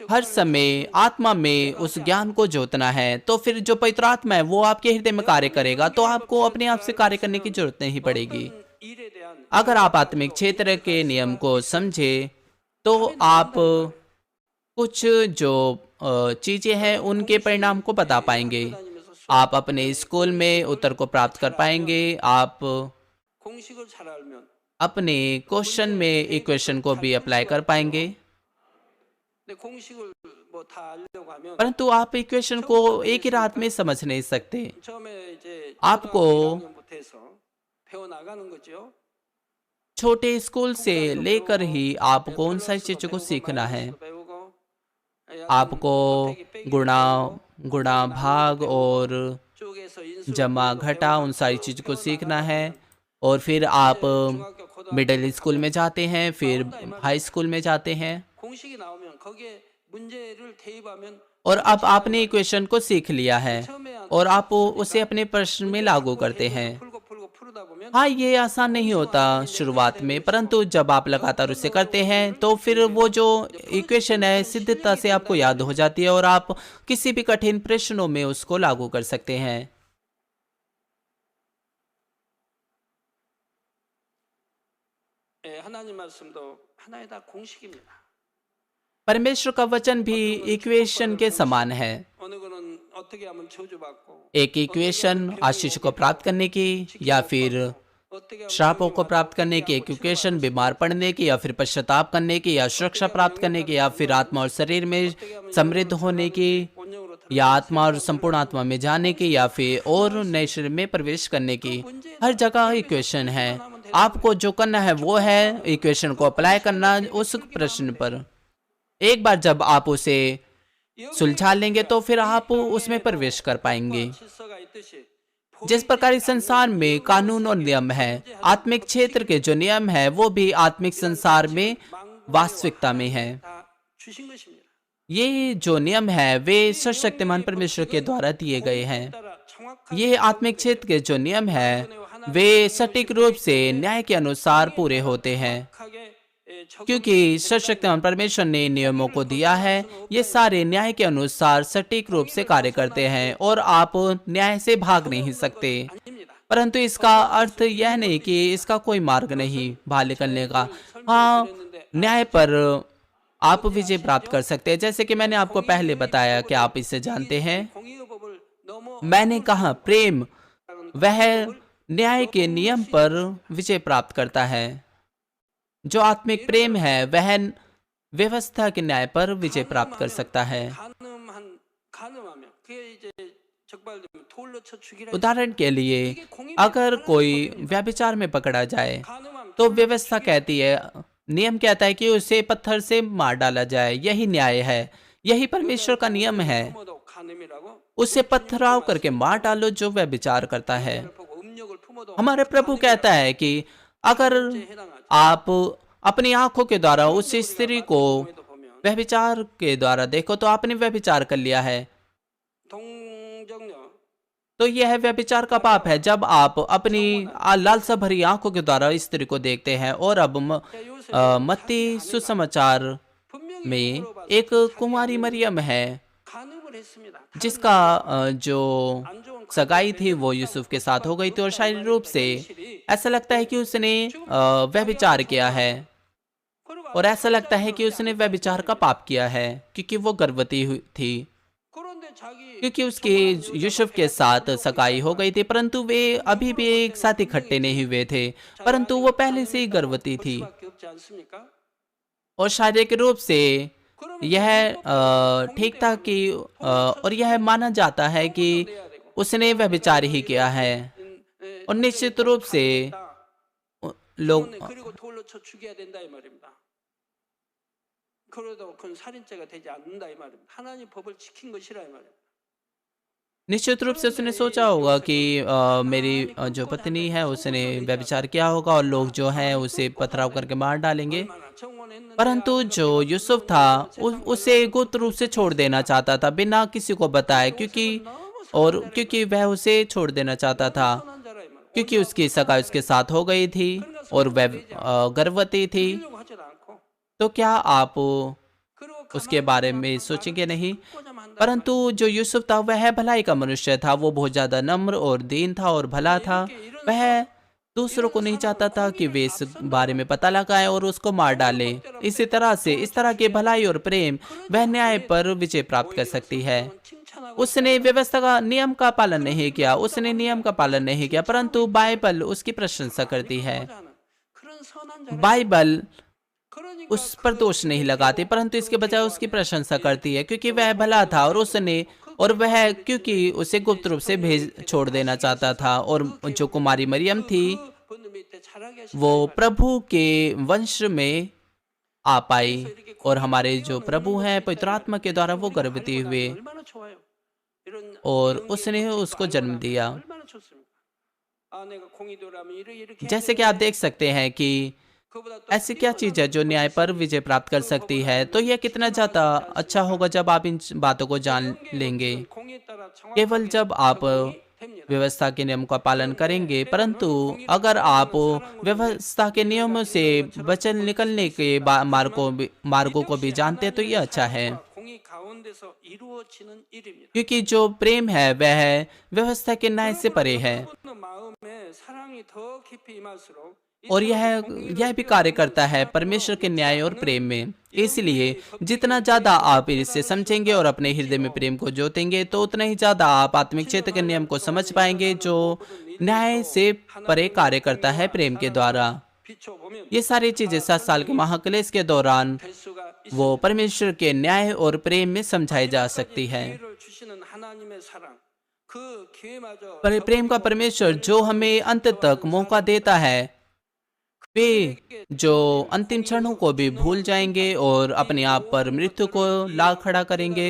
हर समय आत्मा में उस ज्ञान को जोतना है। तो फिर जो पवित्र आत्मा है वो आपके हृदय में कार्य करेगा, तो आपको अपने आप से कार्य करने की जरूरत नहीं पड़ेगी। अगर आप आत्मिक क्षेत्र के नियम को समझे तो आप कुछ जो चीजें हैं उनके परिणाम को बता पाएंगे। आप अपने स्कूल में उत्तर को प्राप्त कर पाएंगे। आप अपने क्वेश्चन में इक्वेशन को भी अप्लाई कर पाएंगे। परंतु आप इक्वेशन को एक ही रात में समझ नहीं सकते। आपको छोटे स्कूल से लेकर ही आपको उन सारी चीजों को सीखना है। आपको गुणा भाग और जमा घटा उन सारी चीजों को सीखना है। और फिर आप मिडिल स्कूल में जाते हैं, फिर हाई स्कूल में जाते हैं, और अब आपने इक्वेशन को सीख लिया है और आप उसे अपने प्रश्न में लागू करते हैं। हाँ, ये आसान नहीं होता शुरुआत में, परंतु जब आप लगातार उसे करते हैं तो फिर वो जो इक्वेशन है सिद्धता से आपको याद हो जाती है और आप किसी भी कठिन प्रश्नों में उसको लागू कर सकते हैं। 예, 하나님 말씀도 하나의 다 공식입니다. परमेश्वर का वचन भी इक्वेशन के समान है। 어느 거는 어떻게 하면 저주받고 एक इक्वेशन आशीष को प्राप्त करने की या फिर 어떻게 하면 श्रापों को प्राप्त करने की, एक इक्वेशन बीमार पड़ने की या फिर पश्चाताप करने की या सुरक्षा प्राप्त करने की या फिर आत्मा और शरीर में समृद्ध होने की 본영으로 या आत्मा और संपूर्ण आत्मा में जाने की या फिर और नए शरीर में प्रवेश करने की। हर जगह इक्वेशन है। आपको जो करना है वो है इक्वेशन को अप्लाई करना उस प्रश्न पर। एक बार जब आप उसे सुलझा लेंगे तो फिर आप उसमें प्रवेश कर पाएंगे। 질서가 있듯이 जिस प्रकार इस संसार में कानून और नियम है, आत्मिक क्षेत्र के जो नियम है वो भी आत्मिक संसार में वास्तविकता में है। 다 주신 것입니다. ये जो नियम है वे सर्वशक्तिमान परमेश्वर के द्वारा दिए गए हैं। 따라 정확하게 ये आत्मिक क्षेत्र के जो नियम है वे सटीक रूप से न्याय के अनुसार पूरे होते हैं, क्योंकि सर्वशक्तिमान परमेश्वर ने नियमों को दिया है। ये सारे न्याय के अनुसार सटीक रूप से कार्य करते हैं और आप न्याय से भाग नहीं सकते। 아닙니다. परंतु इसका अर्थ यह नहीं कि इसका कोई मार्ग नहीं बाहर निकलने का। हाँ, न्याय पर आप विजय प्राप्त कर सकते हैं, जैसे कि मैंने आपको पहले बताया कि आप इसे जानते हैं। 공의의 법을 넘어 मैंने कहा प्रेम वह न्याय के नियम पर विजय प्राप्त करता है। जो आत्मिक प्रेम है वह व्यवस्था के न्याय पर विजय प्राप्त कर सकता है। 가늠하면 그게 이제 적발되면 돌로 쳐 죽이라. उदाहरण के लिए अगर कोई व्यभिचार में पकड़ा जाए तो व्यवस्था कहती है, नियम कहता है कि उसे पत्थर से मार डाला जाए। यही न्याय है, यही परमेश्वर का नियम है। 가늠이라고 उसे पत्थराव करके मार डालो जो व्यभिचार करता है। 음력을 품어도 हमारे प्रभु कहता है कि अगर आप अपनी आंखों के द्वारा उस स्त्री को 보면 व्यभिचार के द्वारा देखो तो आपने व्यभिचार कर लिया है। 동정녀 तो यह व्यभिचार का पाप है जब आप अपनी लालसा भरी आंखों के द्वारा स्त्री को देखते हैं। और अब मत्ती सुसमाचार 분명히 में एक कुमारी मरियम है 가늠을 했습니다. जिसका जो सगाई थी वो यूसुफ के साथ हो गई थी और शारीरिक रूप से ऐसा लगता है कि उसने व्यभिचार किया है और ऐसा लगता है कि उसने व्यभिचार का पाप किया है क्योंकि वो गर्भवती हुई थी, 그런데 자기 क्योंकि उसके यूसुफ के साथ सगाई हो गई थी, परंतु वे अभी भी एक साथ इकट्ठे नहीं हुए थे, परंतु वो पहले से ही गर्भवती थी 수밖에 없지 않습니까? और शारीरिक रूप से यह ठीक था कि और यह माना जाता है कि उसने व्यभिचार ही किया है और निश्चित रूप से लोग 그리고 돌로 쳐 죽여야 된다 이 말입니다. 그래도 그건 살인죄가 되지 않는다 이 말입니다. 하나님 법을 지킨 것이라 이 말입니다. निश्चित रूप से उसने सोचा होगा कि मेरी जो पत्नी है उसने व्यभिचार किया होगा और लोग जो है उसे पथराव करके मार डालेंगे। 얼마나 정원했는데 परंतु जो यूसुफ था उसे गुप्त रूप से छोड़ देना चाहता था बिना किसी को बताए, क्योंकि वह उसे छोड़ देना चाहता था, 선한 자라 이 말입니다. क्योंकि उसकी सगाई उसके साथ हो गई थी और वह गर्भवती थी। 하려고 하지도 않고 तो क्या आप 그리고 उसके बारे में सोचेंगे नहीं? 가고자 한다. परंतु जो यूसुफ था वह भलाई का मनुष्य था, वो बहुत ज्यादा नम्र और दीन था और भला था। वह दूसरों को नहीं चाहता था कि वे इस बारे में पता लगाएं और उसको मार डाले। इसी तरह से इस तरह के भलाई और प्रेम वह न्याय पर विजय प्राप्त कर सकती है। 칭찬하고 उसने व्यवस्था का नियम का पालन नहीं किया, उसने नियम का पालन नहीं किया, परंतु बाइबल उसकी प्रशंसा करती है। 그런 선한 자라. बाइबल 그러니까 उस पर दोष नहीं लगाती, परंतु इसके बजाय उसकी प्रशंसा करती है क्योंकि वह भला था और वह क्योंकि उसे गुप्त रूप से भेज छोड़ देना चाहता था। और जो कुमारी मरियम थी 그 분 밑에 자라게 하신 वो प्रभु के वंश में आ पाई और हमारे जो प्रभु हैं पवित्र आत्मा के द्वारा वो गर्भवती हुए 얼마나 좋아요. 이런 और उसने उसको जन्म दिया। 얼마나 좋습니까? 아내가 공의도라면 이렇게 जैसे कि आप देख सकते हैं कि 그보다 또 ऐसी क्या चीज है जो न्याय पर विजय प्राप्त कर सकती है, तो यह कितना ज्यादा अच्छा होगा जब आप इन बातों को जान लेंगे। 공의에 따라 정확하게 केवल जब आप 됩니다. व्यवस्था के नियम का पालन करेंगे, परंतु अगर आप व्यवस्था के नियमों से बचल निकलने के मार्गों को भी जानते हैं तो ये अच्छा है, 공의 가운데서 이루어지는 일입니다. क्योंकि जो प्रेम है वह व्यवस्था के न्याय से परे है 마음에 사랑이 더 깊이 임할수록 और यह भी कार्य करता है परमेश्वर के न्याय और प्रेम में। इसलिए जितना ज्यादा आप इसे समझेंगे और अपने हृदय में प्रेम को जोतेंगे तो उतना ही ज्यादा आप आत्मिक क्षेत्र के नियम को समझ पाएंगे जो न्याय से परे कार्य करता है प्रेम के द्वारा। 비춰보면 ये सारी चीजें 7 साल के महाक्लेश के दौरान 될 수가 있습니다. वो परमेश्वर के न्याय और प्रेम में समझाई जा सकती है। 기회를 주시는 하나님의 사랑, 그 기회마저 पर प्रेम का परमेश्वर जो हमें अंत तक मौका देता है, वे जो अंतिम क्षणों को भी भूल जाएंगे और अपने आप पर मृत्यु को ला खड़ा करेंगे,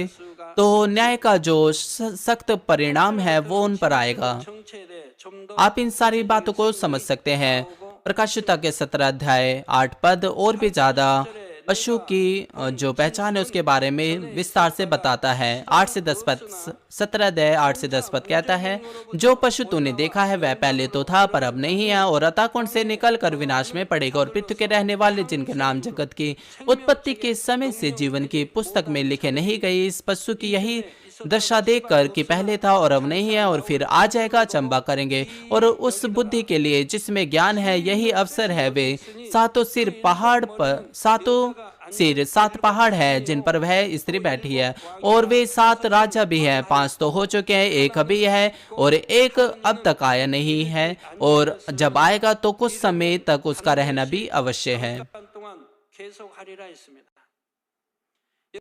तो न्याय का जो सख्त परिणाम है वो उन पर आएगा। 정체에 좀더 आप इन सारी बातों को समझ सकते हैं। प्रकाशिता के 17 अध्याय 8 पद और भी ज्यादा पशु की जो पहचान है उसके बारे में विस्तार से बताता है। 8 से 10 पद, 17 अध्याय 8 से 10 पद कहता है, जो पशु तूने देखा है वह पहले तो था पर अब नहीं है और अताकुंड से निकल कर विनाश में पड़ेगा, और पृथ्वी के रहने वाले जिनके नाम जगत की उत्पत्ति के समय से जीवन की पुस्तक में लिखे नहीं गए, इस पशु की यही दशा देखकर कि पहले था और अब नहीं है और फिर आ जाएगा, चंबा करेंगे। और उस बुद्धि के लिए जिसमें ज्ञान है यही अवसर है। वे सातों सिर 7 पहाड़ है जिन पर वह स्त्री बैठी है, और वे 7 राजा भी हैं। 5 तो हो चुके हैं, एक अभी है और एक अब तक आया नहीं है, और जब आएगा तो कुछ समय तक उसका रहना भी अवश्य है। 잠깐 동안 계속하리라 했습니다.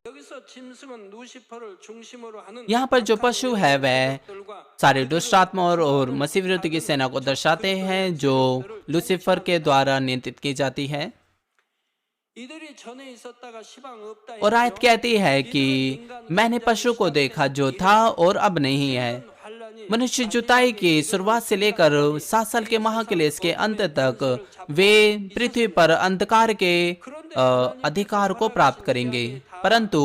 여기서 짐승은 루시퍼를 중심으로 하는 यहाँ पर जो पशु है वह 것들과 सारे दुष्ट आत्मा और मसीह विरोधी की सेना को दर्शाते हैं जो लूसीफर के द्वारा नियंत्रित की जाती है। 이들이 전에 있었다가 시방 없다 और आयत कहती है कि मैंने पशु को देखा जो था और अब नहीं है। 환란이 मनुष्य जुताई की शुरुआत से लेकर 7 साल के महाक्लेश के अंत तक वे पृथ्वी पर अंधकार के अधिकार को प्राप्त करेंगे, परंतु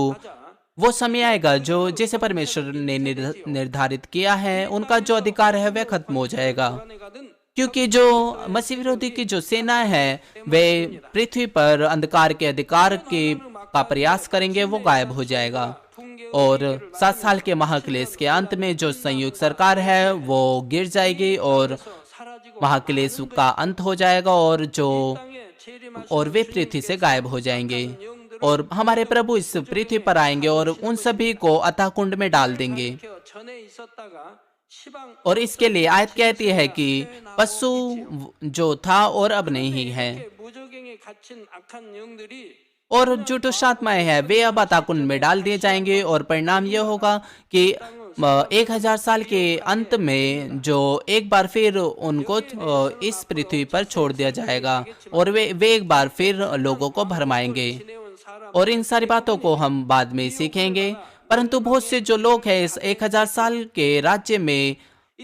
वो समय आएगा जो जिसे परमेश्वर ने निर्धारित किया है उनका जो अधिकार है वह खत्म हो जाएगा, 가든 क्योंकि जो मसीह विरोधी की जो सेना है वे पृथ्वी पर अंधकार के अधिकार का प्रयास करेंगे, वो गायब हो जाएगा। और 7 साल के महाक्लेश के अंत में जो संयुक्त सरकार है वो गिर जाएगी और 사라지고 महाक्लेश का अंत हो जाएगा 땅에 और वे पृथ्वी से गायब हो जाएंगे। और हमारे प्रभु इस पृथ्वी पर आएंगे और उन सभी को अथाह कुंड में डाल देंगे। 전에 있었다가 시방 और इसके लिए आयत कहती है कि पशु जो था और अब नहीं है, 무저갱에 갇힌 악한 영들이 और जो दुष्ट आत्माएं हैं वे अब अथाह कुंड में डाल दिए जाएंगे। और परिणाम यह होगा कि 1000 साल के अंत में जो एक बार फिर उनको इस पृथ्वी पर छोड़ दिया जाएगा और वे एक बार फिर लोगों को भरमाएंगे। 지내온 사람 और इन सारी बातों को हम बाद में सीखेंगे, परंतु बहुत से जो लोग हैं इस 1000 साल के राज्य में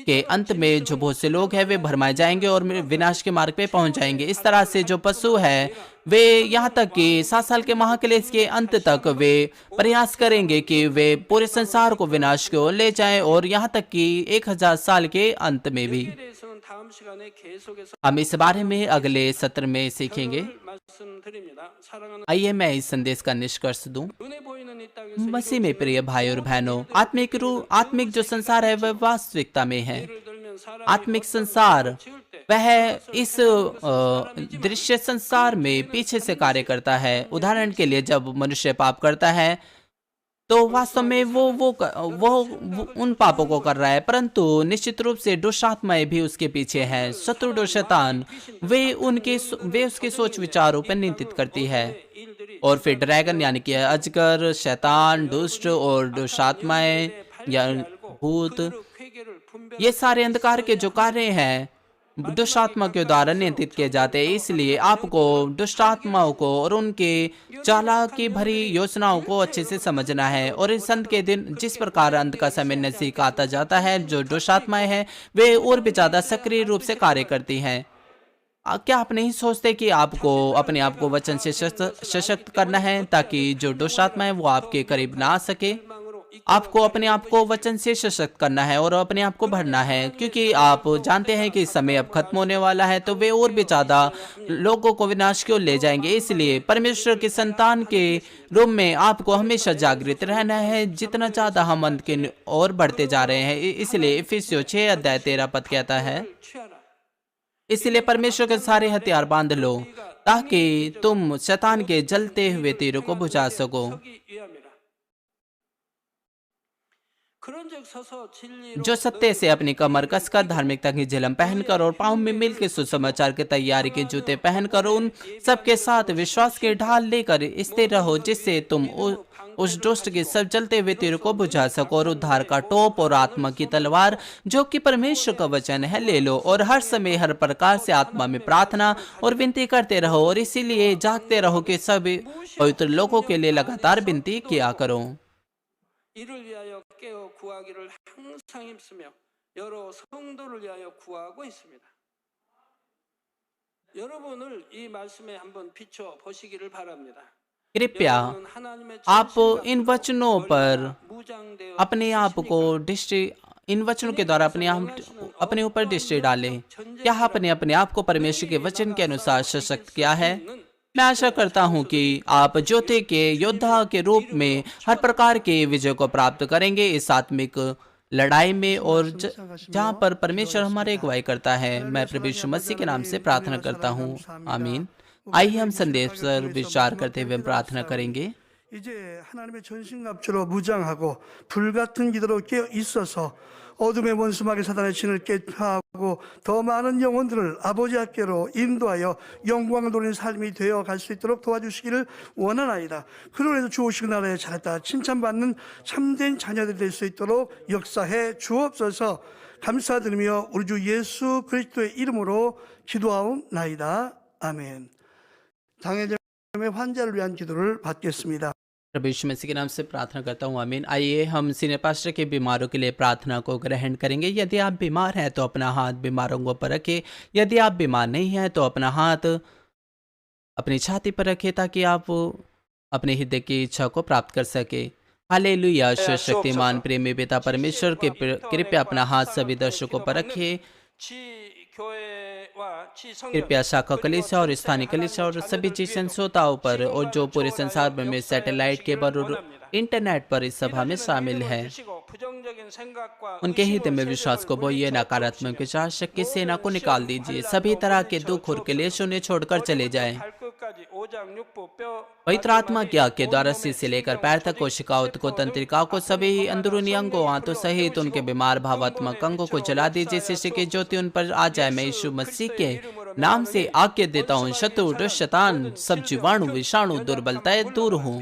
के अंत में जो बहुत से लोग हैं वे भरमाए जाएंगे और विनाश के मार्ग पे पहुंच जाएंगे। इस तरह से जो पशु है वे यहाँ तक कि 7 साल के महाक्लेश के अंत तक वे प्रयास करेंगे कि वे पूरे संसार को विनाश की ओर ले जाएं, और यहाँ तक कि 1000 साल के अंत में भी। 대해서는 다음 시간에 계속해서 हम इस बारे में अगले सत्र में सीखेंगे। 말씀드립니다. 사랑하는 आइए मैं इस संदेश का निष्कर्ष दूं। 눈에 보이는 이 땅에서 मसीह में प्रिय भाई और बहनों, आत्मिक जो संसार है वह वास्तविकता में है। 예를 들면 사람이 आत्मिक संसार 지을 때 वह इस दृश्य संसार में पीछे से कार्य करता है। उदाहरण के लिए जब मनुष्य पाप करता है तो वास्तव में वो उन पापों को कर रहा है, परंतु निश्चित रूप से दुष्ट आत्माएं भी उसके पीछे हैं। शत्रु और शैतान वे उसके सोच विचारों पर नियंत्रित करती है। 일들이 और फिर ड्रैगन यानी कि अजगर, शैतान, दुष्ट और दुष्ट आत्माएं या भूत, 회개를 분별 ये सारे अंधकार के जो कार्य हैं दुष्ट आत्मा के द्वारा नियंत्रित किए जाते हैं। इसलिए आपको दुष्ट आत्माओं को और उनके चालाकी भरी योजनाओं को अच्छे से समझना है। और इस अंत के दिन जिस प्रकार अंत का समय नजदीक आता जाता है, जो दुष्ट आत्माएं हैं वे और भी ज्यादा सक्रिय रूप से कार्य करती हैं। क्या आप नहीं सोचते कि आपको अपने आप को वचन से सशक्त करना है ताकि जो दुष्ट आत्मा है वो आपके करीब ना आ सके? 망으로 आपको अपने आप को वचन से सशक्त करना है और अपने आप को भरना है, क्योंकि आप जानते हैं कि समय अब खत्म होने वाला है, तो वे और भी ज्यादा लोगों को विनाश की ओर ले जाएंगे। इसलिए परमेश्वर के संतान के रूप में आपको हमेशा जागृत रहना है, जितना ज्यादा हम अंत की ओर बढ़ते जा रहे हैं। इसलिए इफिसियों 6:13 कहता है, इसलिए परमेश्वर के सारे हथियार बांध लो ताकि तुम शैतान के जलते हुए तीरों को बुझा सको। जो सत्य से अपनी कमर कसकर, धार्मिकता की झिलम पहनकर और पाँव में मिल के सुसमाचार की तैयारी के जूते पहनकर उन सबके साथ विश्वास के ढाल लेकर स्थिर रहो, जिससे तुम उस दुष्ट के सब जलते हुए तीर को बुझा सको, और उद्धार का टोप और आत्मा की तलवार जो कि परमेश्वर का वचन है ले लो, और हर समय हर प्रकार से आत्मा में प्रार्थना और विनती करते रहो, और इसीलिए जागते रहो कि सभी पवित्र लोगों के लिए लगातार विनती किया करो। 이를 위하여 깨어 구하기를 항상 힘쓰며 여러 성도를 위하여 구하고 있습니다. 여러분을 이 말씀에 한번 비춰 보시기를 바랍니다. कृपया आप इन वचनों पर अपने आप को इन वचनों के द्वारा अपने ऊपर दृष्टि डालें। क्या आपने अपने आप को परमेश्वर के वचन के अनुसार सशक्त किया है? मैं आशा करता हूं कि आप ज्योति के योद्धा के रूप में हर प्रकार के विजय को प्राप्त करेंगे इस आत्मिक लड़ाई में, और जहां पर परमेश्वर हमारे अगुवाई करता है। मैं प्रभु यीशु मसीह के नाम से प्रार्थना करता हूं, आमीन। आइए हम संदेश पर विचार करते हुए प्रार्थना करेंगे। 이제 하나님의 전신갑주로 무장하고 불같은 기도로 깨어 있어서 어둠의 원수마귀 사단의 진을 깨트하고 더 많은 영혼들을 아버지 학교로 인도하여 영광을 돌리는 삶이 되어 갈 수 있도록 도와주시기를 원하나이다. 그로 인해서 주오시고 나라에 잘했다 칭찬받는 참된 자녀들이 될 수 있도록 역사해 주옵소서. 감사드리며 우리 주 예수 그리스도의 이름으로 기도하옵나이다. 아멘. 당해점의 환자를 위한 기도를 받겠습니다. प्रभु यीशु मसीह के नाम से प्रार्थना करता हूँ, आमीन। आइए हम सीनियर पास्टर के बीमारों के लिए प्रार्थना को ग्रहण करेंगे। यदि आप बीमार हैं तो अपना हाथ बीमारों को पर रखें। यदि आप बीमार नहीं हैं तो अपना हाथ अपनी छाती पर रखें ताकि आप अपने हृदय की इच्छा को प्राप्त कर सके। हालेलुया। शक्तिमान प्रेमी पिता परमेश्वर के कृपया अपना हाथ सभी दर्शकों पर रखे। कृपया शाखा कलीसिया और स्थानीय कलीसिया और सभी जीसन श्रोताओं पर, और जो पूरे संसार भर में सैटेलाइट केबल और इंटरनेट पर इस सभा में शामिल है, उनके हृदय में विश्वास को बोइए। नकारात्मक विचार शक्ति सेना को निकाल दीजिए। सभी तरह के दुख और क्लेश उन्हें छोड़कर चले जाएं। पवित्र आत्मा की आग के द्वारा सिर से लेकर पैर तक कोशिकाओं को, तंत्रिकाओं को, सभी अंदरूनी अंगों, आंतों सहित उनके बीमार भावात्मक अंगों को जला दीजिए। शिष्य की ज्योति उन पर आ जाए। मैं यीशु मसीह के नाम से आज्ञा देता हूँ, शत्रु, दुष्ट, शैतान, सब जीवाणु, विषाणु, दुर्बलताएं दूर हों।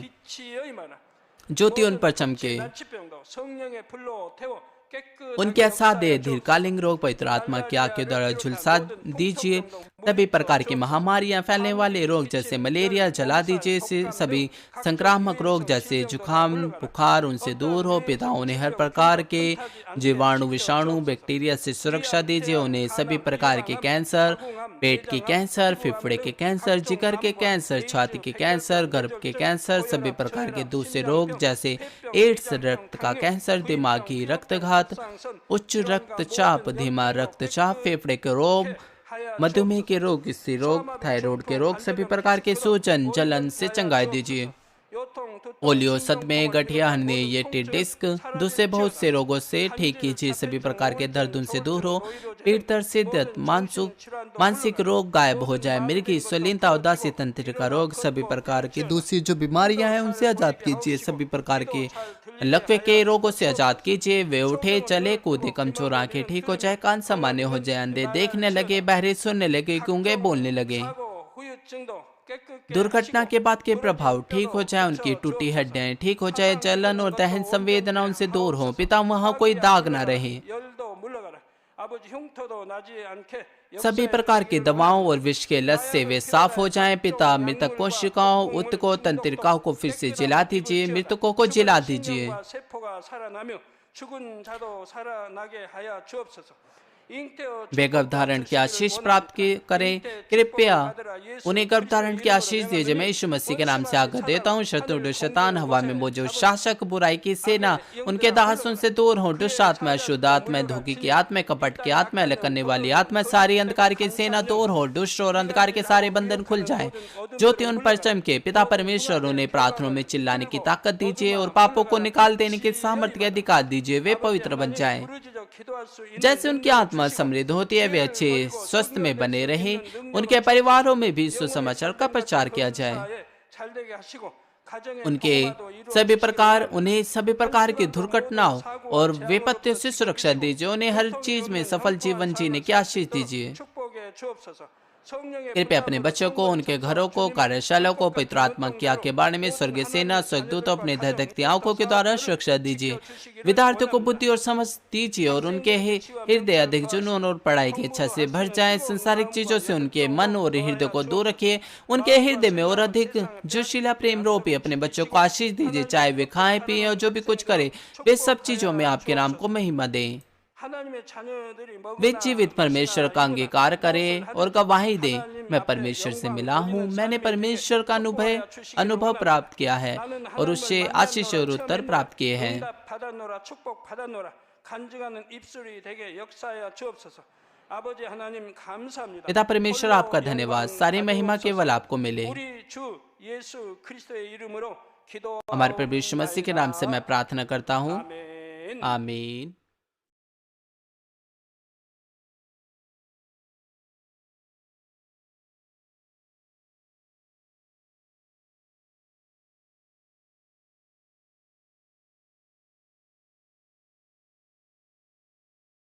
ज्योति उन पर चमके। उनके असाध्य दीर्घकालीन रोग पवित्र आत्मा की आग के द्वारा झुलसा दीजिए। सभी प्रकार की महामारियां, फैलने वाले रोग जैसे मलेरिया जला दीजिए। सभी संक्रामक रोग जैसे जुकाम, बुखार उनसे दूर हो। पिता उन्हें हर प्रकार के जीवाणु, विषाणु, बैक्टीरिया से सुरक्षा दीजिए। उन्हें सभी प्रकार के कैंसर, पेट के कैंसर, फेफड़े के कैंसर, जिगर के कैंसर, छाती के कैंसर, गर्भ के कैंसर, सभी प्रकार के दूसरे रोग जैसे एड्स, रक्त का कैंसर, दिमागी रक्तघात, उच्च रक्तचाप, धीमा रक्तचाप, फेफड़े के रोग, मधुमेह के रोग, स्त्री रोग, थायराइड के रोग, सभी प्रकार के सूजन, जलन से चंगाई दीजिए। पोलियो, सदमे, गठिया, हर्निया, डिस्क, दूसरे बहुत से रोगों से ठीक कीजिए। सभी प्रकार के दर्द उनसे दूर हो। पीठ दर्द, शिद्दत, मानसिक रोग गायब हो जाए। मिर्गी, स्वलीनता, उदासी, तंत्रिका रोग, सभी प्रकार की दूसरी जो बीमारियां हैं उनसे आजाद कीजिए। सभी प्रकार के लकवे के रोगों से आजाद कीजिए। वे उठे, चले, कूदे, कमजोर आंखें ठीक हो जाए, कान सामान्य हो जाए, अंधे देखने लगे, बहरे सुनने लगे, गूंगे बोलने लगे। दुर्घटना के बाद के प्रभाव ठीक हो जाए, उनकी टूटी हड्डियां ठीक हो जाए, जलन और दहन संवेदना उनसे दूर हो। पिता वहाँ कोई दाग न रहे। सभी प्रकार की दवाओं और विष के लत से वे साफ हो जाएं। पिता मृतक कोशिकाओं, उत्तकों, तंत्रिकाओं को फिर से जिला दीजिए। मृतकों को जिला दीजिए। वे गर्भधारण की आशीष प्राप्त करें। कृपया उन्हें गर्भधारण की आशीष दीजिए। मैं यीशु मसीह के नाम से आज्ञा देता हूँ, शत्रु दुष्ट शैतान हवा में मौजूद शासक बुराई की सेना उनके दास उनसे दूर हो। दुष्ट आत्मा, शुद्ध आत्मा, धोखे की आत्मा, कपट की आत्मा, अलग करने वाली आत्मा, सारी अंधकार की सेना दूर हो। दुष्ट और अंधकार के सारे बंधन खुल जाएं। ज्योति उन पर चमके। पिता परमेश्वर उन्हें प्रार्थनाओं में चिल्लाने की ताकत दीजिए और पापों को निकाल देने के सामर्थ्य के अधिकार दीजिए। वे पवित्र बन जाएं। जैसे उनकी आत्मा समृद्ध होती है, वे अच्छे स्वस्थ में बने रहे। उनके परिवारों में भी सुसमाचार का प्रचार किया जाए। उन्हें सभी प्रकार की दुर्घटनाओं और विपत्तियों से सुरक्षा दीजिए। उन्हें हर चीज में सफल जीवन जीने की आशीष दीजिए। कृपया अपने बच्चों को, उनके घरों को, कार्यशालाओं को पवित्र आत्मा की आग के बारे में स्वर्गीय सेना, स्वर्गदूतों अपने धधकती आंखों के द्वारा सुरक्षा दीजिए। विद्यार्थियों को बुद्धि और समझ दीजिए और उनके हृदय अधिक जुनून और पढ़ाई की इच्छा से भर जाए। संसारिक चीजों से उनके मन और हृदय को दूर रखिए। उनके हृदय में और अधिक जोशीला प्रेम रोपिए। अपने बच्चों को आशीष दीजिए। चाहे वे खाएं पिए और जो भी कुछ करे, वे सब चीजों में आपके नाम को महिमा दें। वे जीवित परमेश्वर का अंगीकार करें और गवाही दें, मैं परमेश्वर से मिला हूँ। मैंने परमेश्वर का अनुभव प्राप्त किया है और उससे आशीष और उत्तर प्राप्त किए हैं। पिता परमेश्वर, आपका धन्यवाद। सारी महिमा केवल आपको मिले। हमारे प्रभु यीशु मसीह के नाम से मैं प्रार्थना करता हूँ। आमीन।